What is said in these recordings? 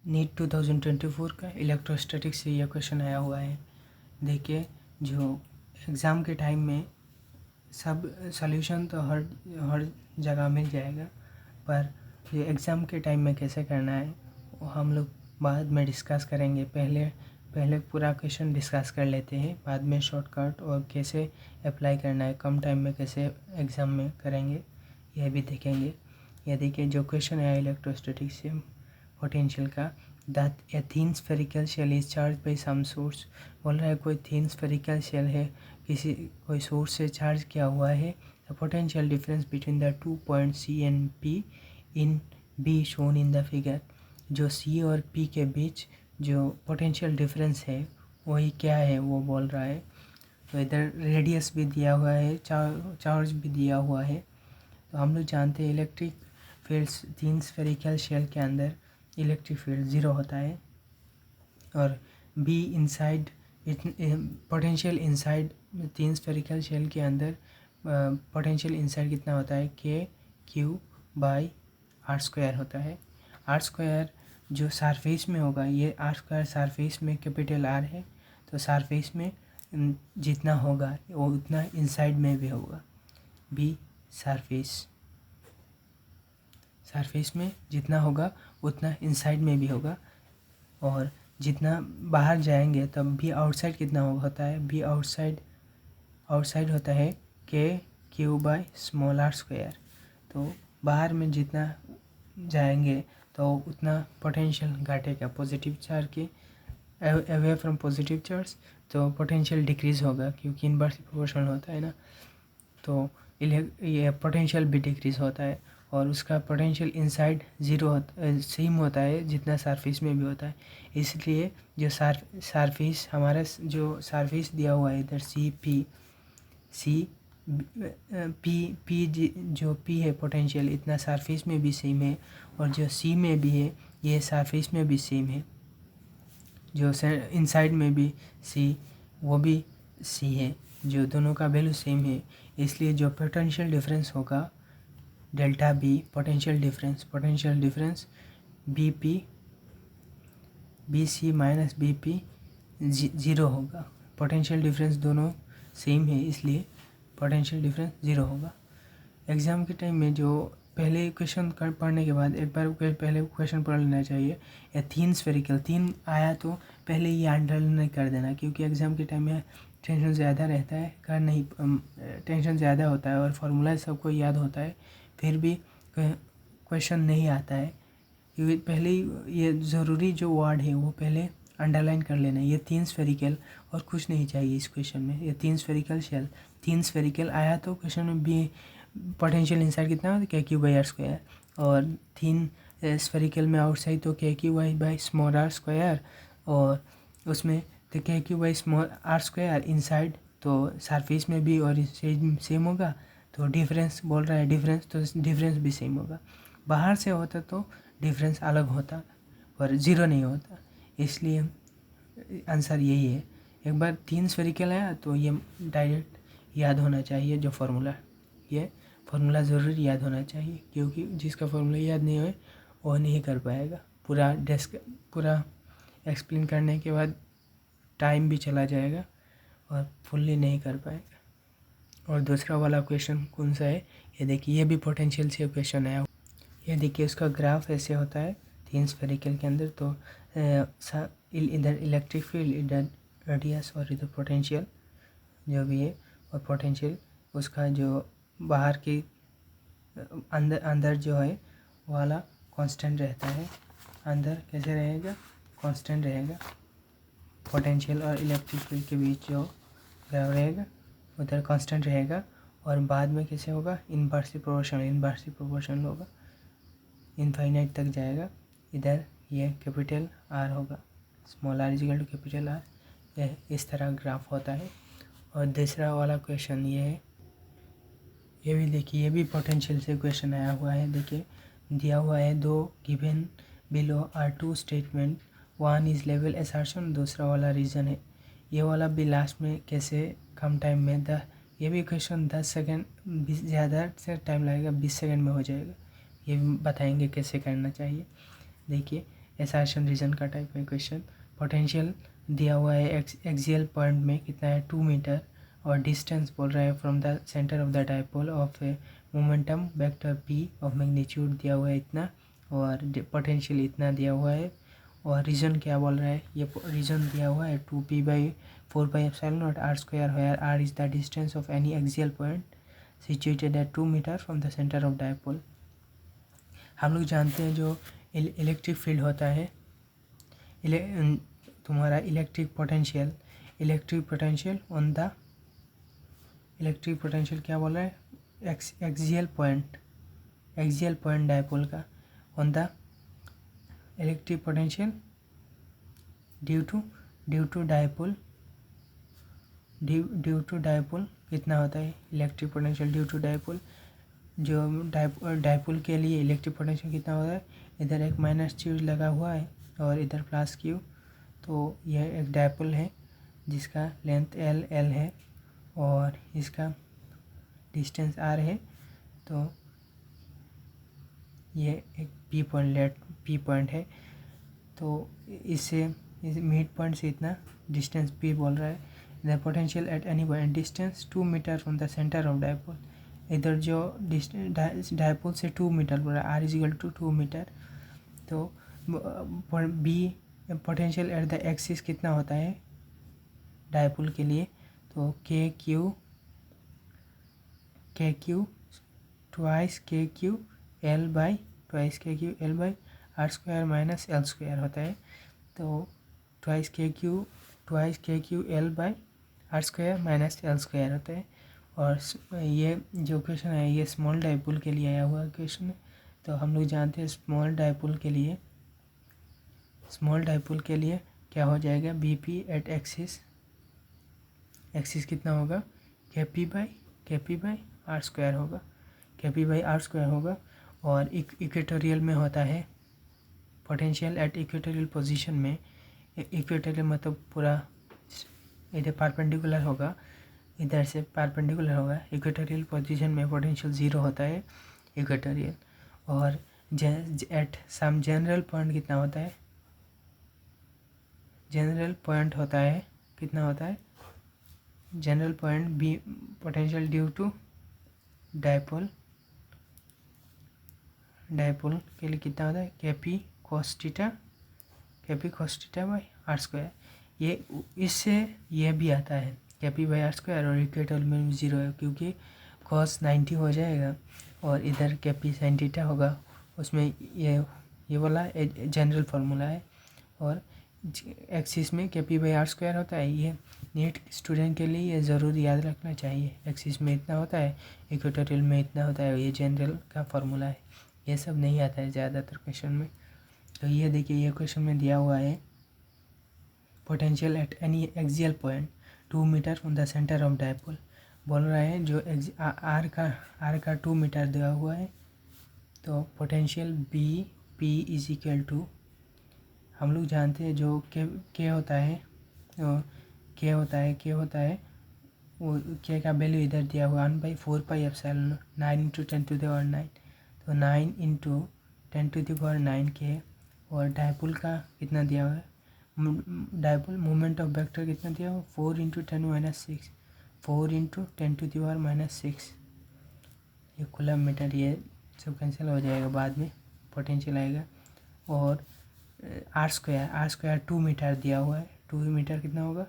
NEET 2024 का electrostatics से यह क्वेश्चन आया हुआ है। देखिए, जो एग्ज़ाम के टाइम में सब सॉल्यूशन तो हर जगह मिल जाएगा, पर ये एग्ज़ाम के टाइम में कैसे करना है वो हम लोग बाद में डिस्कस करेंगे। पहले पूरा क्वेश्चन डिस्कस कर लेते हैं, बाद में शॉर्टकट और कैसे अप्लाई करना है, कम टाइम में कैसे एग्ज़ाम में करेंगे यह भी देखेंगे। यह देखिए, जो क्वेश्चन है इलेक्ट्रोस्टैटिक्स से पोटेंशियल का, that a thin spherical shell is charge by some source. बोल रहा है कोई थिन स्फेरिकल शेल है, कोई सोर्स से चार्ज किया हुआ है। The potential difference between the 2 point C and P in be shown in the figure. जो C और P के बीच जो पोटेंशियल डिफरेंस है वही क्या है वो बोल रहा है। तो इधर रेडियस भी दिया हुआ है, चार्ज भी दिया हुआ है। तो हम लोग जानते हैं इलेक्ट्रिक फील्ड्स तीन स्फेरिकल शेल के अंदर इलेक्ट्रिक फील्ड 0 होता है, और बी इनसाइड पोटेंशियल इनसाइड तीन स्फेरिकल शेल के अंदर पोटेंशियल इनसाइड कितना होता है, Q/r² होता है। r² जो सरफेस में होगा, ये r² सरफेस में कैपिटल R है, तो सरफेस में जितना होगा वो उतना इनसाइड में भी होगा। बी सरफेस में जितना होगा उतना इनसाइड में भी होगा, और जितना बाहर जाएंगे तब भी आउटसाइड कितना होता है, बी आउटसाइड होता है Q/r²। तो बाहर में जितना जाएंगे तो उतना पोटेंशियल घटेगा पॉजिटिव चार्ज के अवे फ्रॉम पॉजिटिव चार्ज, तो पोटेंशियल डिक्रीज़ होगा क्योंकि इनवर्सली प्रोपोर्शनल होता है ना। तो ये पोटेंशियल भी डिक्रीज़ होता है, और उसका पोटेंशियल इनसाइड 0 सेम होता है जितना सरफेस में भी होता है। इसलिए जो सरफेस हमारा जो सरफेस दिया हुआ है इधर जो P है पोटेंशियल इतना सरफेस में भी सेम है, और जो C में भी है ये सरफेस में भी सेम है। जो इनसाइड में भी C वो भी C है, जो दोनों का वैल्यू सेम है। इसलिए जो पोटेंशियल डिफरेंस होगा delta B potential difference BC minus BP 0 होगा। पोटेंशियल डिफरेंस दोनों सेम है, इसलिए पोटेंशियल डिफरेंस 0 होगा। एग्ज़ाम के टाइम में जो पहले क्वेश्चन पढ़ने के बाद एक बार पहले क्वेश्चन पढ़ लेना चाहिए। या तीन स्फेरिकल तीन आया तो पहले ये अंडरलाइन कर देना, क्योंकि एग्ज़ाम के टाइम में टेंशन ज़्यादा रहता है, टेंशन ज़्यादा होता है और फार्मूला सबको याद होता है, फिर भी क्वेश्चन नहीं आता है। क्योंकि पहले ही ये ज़रूरी जो वर्ड है वो पहले अंडरलाइन कर लेना। ये तीन स्फेरिकल और कुछ नहीं चाहिए इस क्वेश्चन में। ये तीन स्फेरिकल शेल, तीन स्फेरिकल आया तो क्वेश्चन में भी पोटेंशियल इनसाइड कितना होता है Q/r², और तीन स्फेरिकल में आउटसाइड तो Q/r², और उसमें तो Q/r² इनसाइड तो सरफेस में भी और सेम होगा। तो डिफरेंस बोल रहा है, डिफरेंस भी सेम होगा। बाहर से होता तो डिफरेंस अलग होता और 0 नहीं होता, इसलिए आंसर यही है। एक बार तीन स्फेरिकल आया तो ये डायरेक्ट याद होना चाहिए, जो फार्मूला ज़रूर याद होना चाहिए, क्योंकि जिसका फार्मूला याद नहीं हो वो नहीं कर पाएगा। पूरा एक्सप्लेन करने के बाद टाइम भी चला जाएगा और फुल्ली नहीं कर पाएगा। और दूसरा वाला क्वेश्चन कौन सा है, ये देखिए, ये भी पोटेंशियल से क्वेश्चन आया। ये देखिए, उसका ग्राफ ऐसे होता है तीन स्फेरिकल के अंदर। तो इधर इलेक्ट्रिक फील्ड, इधर रेडियस और इधर पोटेंशियल जो भी है, और पोटेंशियल उसका जो बाहर की अंदर जो है वाला कांस्टेंट रहता है। अंदर कैसे रहेगा, कांस्टेंट रहेगा। पोटेंशियल और इलेक्ट्रिक फील्ड के बीच जो रहेगा उधर कांस्टेंट रहेगा, और बाद में कैसे होगा, इनवर्सली प्रोपोर्शनल होगा, इनफाइनाइट तक जाएगा। इधर ये कैपिटल R होगा, small r equal to capital R। यह इस तरह ग्राफ होता है। और दूसरा वाला क्वेश्चन ये है, ये भी देखिए, ये भी पोटेंशियल से क्वेश्चन आया हुआ है। देखिए, दिया हुआ है दो given below are two statement, one is लेवल असर्शन, दूसरा वाला रीज़न है। ये वाला भी लास्ट में कैसे कम टाइम में ये भी क्वेश्चन 10 सेकेंड, ज़्यादा से टाइम लगेगा, 20 सेकेंड में हो जाएगा। ये भी बताएंगे कैसे करना चाहिए। देखिए, एसर्शन रीजन का टाइप है क्वेश्चन। पोटेंशियल दिया हुआ है एक्सियल पॉइंट में कितना है 2 मीटर, और डिस्टेंस बोल रहा है from the centre of the dipole of momentum vector P of magnitude दिया हुआ है इतना, और पोटेंशियल इतना दिया हुआ है। और रीजन क्या बोल रहा है, ये रीजन दिया हुआ है 2p/4πε0 r², where r is the distance of any axial point situated at 2 metre from the center of dipole। हम लोग जानते हैं जो इलेक्ट्रिक फील्ड होता है, तुम्हारा इलेक्ट्रिक पोटेंशियल क्या बोल रहा है, एक्सियल पॉइंट डायपोल का on the electric potential due to dipole कितना होता है electric potential due to dipole. जो डायपोल के लिए इलेक्ट्रिक पोटेंशियल कितना होता है, इधर एक माइनस q लगा हुआ है और इधर प्लस q, तो यह एक डायपोल है जिसका लेंथ l है और इसका डिस्टेंस r है। तो ये एक p पॉइंट है, तो इससे इस मिड पॉइंट से इतना डिस्टेंस p बोल रहा है। The potential at any point distance 2 metre from the centre of dipole, इधर जो डायपोल से 2 मीटर बोल रहा है, r इजिकल टू 2 मीटर। तो b potential at the axis कितना होता है डायपोल के लिए, तो के क्यू ट्वाइस के Q L by r² minus l² होता है। तो ट्वाइस के Q L by r² minus l² होता है। और ये जो क्वेश्चन है ये स्मॉल डायपोल के लिए आया हुआ क्वेश्चन है। तो हम लोग जानते हैं स्मॉल डायपोल के लिए क्या हो जाएगा, बी पी एट एक्सिस कितना होगा, के पी बाई r² होगा, r² होगा। और इक्वेटोरियल में होता है पोटेंशियल एट इक्वेटोरियल पोजीशन में, इक्वेटोरियल मतलब पूरा इधर परपेंडिकुलर होगा, इधर से परपेंडिकुलर होगा। इक्वेटोरियल पोजीशन में पोटेंशियल 0 होता है इक्वेटोरियल। और एट सम जनरल पॉइंट कितना होता है, general point B potential due to dipole के लिए कितना होता है, के P cos theta by r²। ये इससे ये भी आता है के पी बाई r², और इक्वेटोरियल में 0 है क्योंकि कॉस 90 हो जाएगा और इधर के पी साइन थीटा होगा। उसमें ये वाला जनरल फार्मूला है। और एक्सिस में के पी बाई r² होता है। ये नीट स्टूडेंट के लिए ये ज़रूर याद रखना चाहिए, एक्सिस में इतना होता है, इक्वेटोरियल में इतना होता है, ये जनरल का फार्मूला है। ये सब नहीं आता है ज़्यादातर क्वेश्चन में। तो ये देखिए ये क्वेश्चन में दिया हुआ है potential at any axial point 2 metre from the centre of dipole. बोल रहा है जो आर का 2 मीटर दिया हुआ है, तो potential B P is equal to, हम लोग जानते हैं जो के होता है वो के का वैल्यू इधर दिया हुआ 1/4πε0 9 × 10⁹ तो 9 × 10⁹ के। और डायपोल का कितना दिया हुआ है, डायपोल मोमेंट ऑफ वेक्टर कितना दिया हुआ 4 × 10⁻6 ये खुला मीटर, ये सब कैंसिल हो जाएगा बाद में, पोटेंशियल आएगा। और r² 2 मीटर दिया हुआ है, 2 मीटर कितना होगा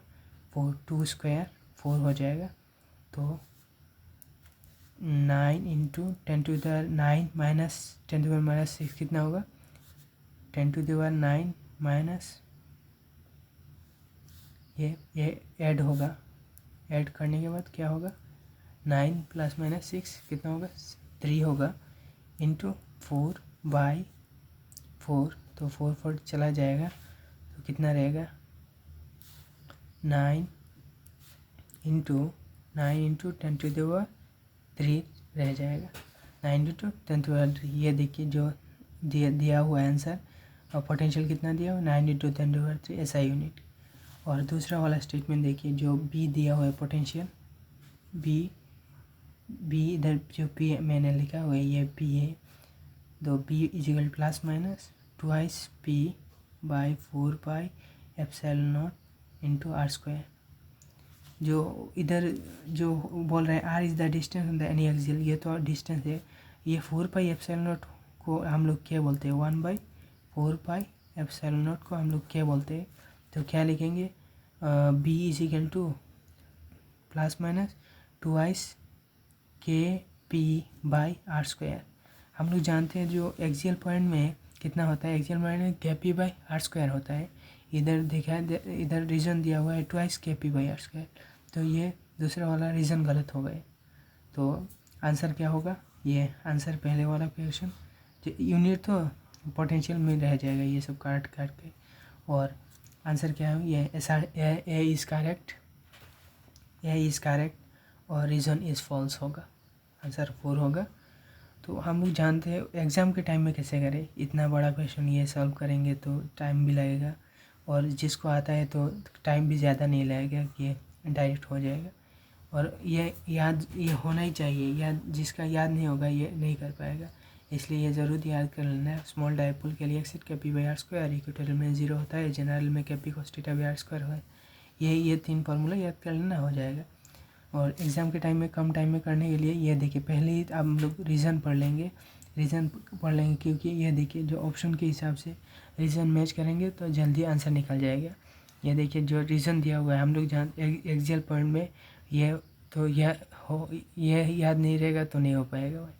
2² 4 हो जाएगा। तो 9 × 10⁻⁻6 कितना होगा 10⁻⁹ ये ऐड होगा, ऐड करने के बाद क्या होगा 9 ± 6 कितना होगा 3 होगा इंटू 4/4, तो 4 चला जाएगा तो कितना रहेगा 9 × 10⁻³ रह जाएगा, 9 × 10⁻³। ये देखिए जो दिया हुआ आंसर, और पोटेंशियल कितना दिया हुआ 9 × 10⁻³ ऐसा यूनिट। और दूसरा वाला स्टेटमेंट देखिए जो बी दिया हुआ है पोटेंशियल बी इधर जो पी मैंने लिखा हुआ है ये पी है, तो B is equal ± 2p by 4 pi epsilon naught into R square. जो इधर जो बोल रहे हैं R is the distance on the any axial, ये तो डिस्टेंस है। ये 4 पाई एप्सिलॉन नॉट को हम लोग क्या बोलते हैं, 1/4 पाई एप्सिलॉन नॉट को हम लोग क्या बोलते हैं, तो क्या लिखेंगे, B is equal to plus minus 2 के पी बाई आर स्क्वायर। हम लोग जानते हैं जो एक्सियल पॉइंट में कितना होता है, एक्सियल पॉइंट में k p by r square होता है। इधर देखा है, इधर रीजन दिया हुआ है 2 के पी बाई आर स्क्वायर, तो ये दूसरा वाला रीजन गलत हो गए। तो आंसर क्या होगा, ये आंसर पहले वाला क्वेश्चन यूनिट तो पोटेंशियल में रह जाएगा ये सब काट काट के। और आंसर क्या है, ये ए इज़ करेक्ट और रीज़न इज़ फॉल्स होगा, आंसर 4 होगा। तो हम लोग जानते हैं एग्ज़ाम के टाइम में कैसे करें, इतना बड़ा क्वेश्चन ये सॉल्व करेंगे तो टाइम भी लगेगा, और जिसको आता है तो टाइम भी ज़्यादा नहीं लगेगा, ये डायरेक्ट हो जाएगा। और ये होना ही चाहिए, याद जिसका याद नहीं होगा ये नहीं कर पाएगा, इसलिए ये ज़रूर याद कर लेना है। स्मॉल डायपोल के लिए एक्सेट k p by r square, equatorial में 0 होता है, जनरल में k p cos theta by r square है। ये 3 फार्मूला याद कर लेना, हो जाएगा। और एग्ज़ाम के टाइम में कम टाइम में करने के लिए ये देखिए, पहले ही हम लोग रीज़न पढ़ लेंगे क्योंकि ये देखिए जो ऑप्शन के हिसाब से रीज़न मैच करेंगे तो जल्दी आंसर निकल जाएगा। ये देखिए जो रीज़न दिया हुआ है हम लोग एक्सियल पॉइंट में ये याद नहीं रहेगा तो नहीं हो पाएगा भाई।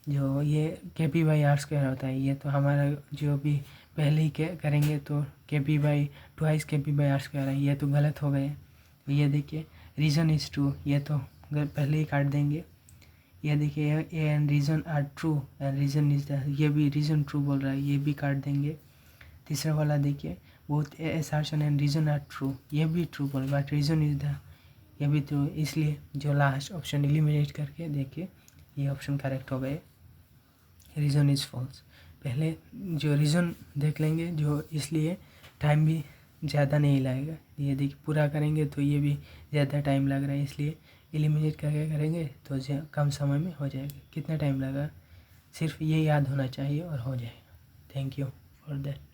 जो ये के पी बाई आर स्क्वायर होता है, ये तो हमारा जो भी पहले ही करेंगे तो के पी बाई 2 के पी बाई आर स्क्वायर है, ये तो गलत हो गए। तो ये देखिए रीज़न इज़ ट्रू, ये तो पहले ही काट देंगे। ये देखिए A and reason are true and reason is the, ये भी रीज़न ट्रू बोल रहा है, ये भी काट देंगे। तीसरा वाला देखिए both assertion and reason are true, ये भी ट्रू बोल रहा है, बट रीज़न इज़ द, ये भी ट्रू, इसलिए जो लास्ट ऑप्शन एलिमिनेट करके देखिए ये ऑप्शन करेक्ट हो गए, रीज़न इज़ फॉल्स। पहले जो रीज़न देख लेंगे जो, इसलिए टाइम भी ज़्यादा नहीं लगेगा। ये देखिए पूरा करेंगे तो ये भी ज़्यादा टाइम लग रहा है, इसलिए एलिमिनेट करके करेंगे तो कम समय में हो जाएगा। कितना टाइम लगा, सिर्फ ये याद होना चाहिए और हो जाएगा। Thank you for that.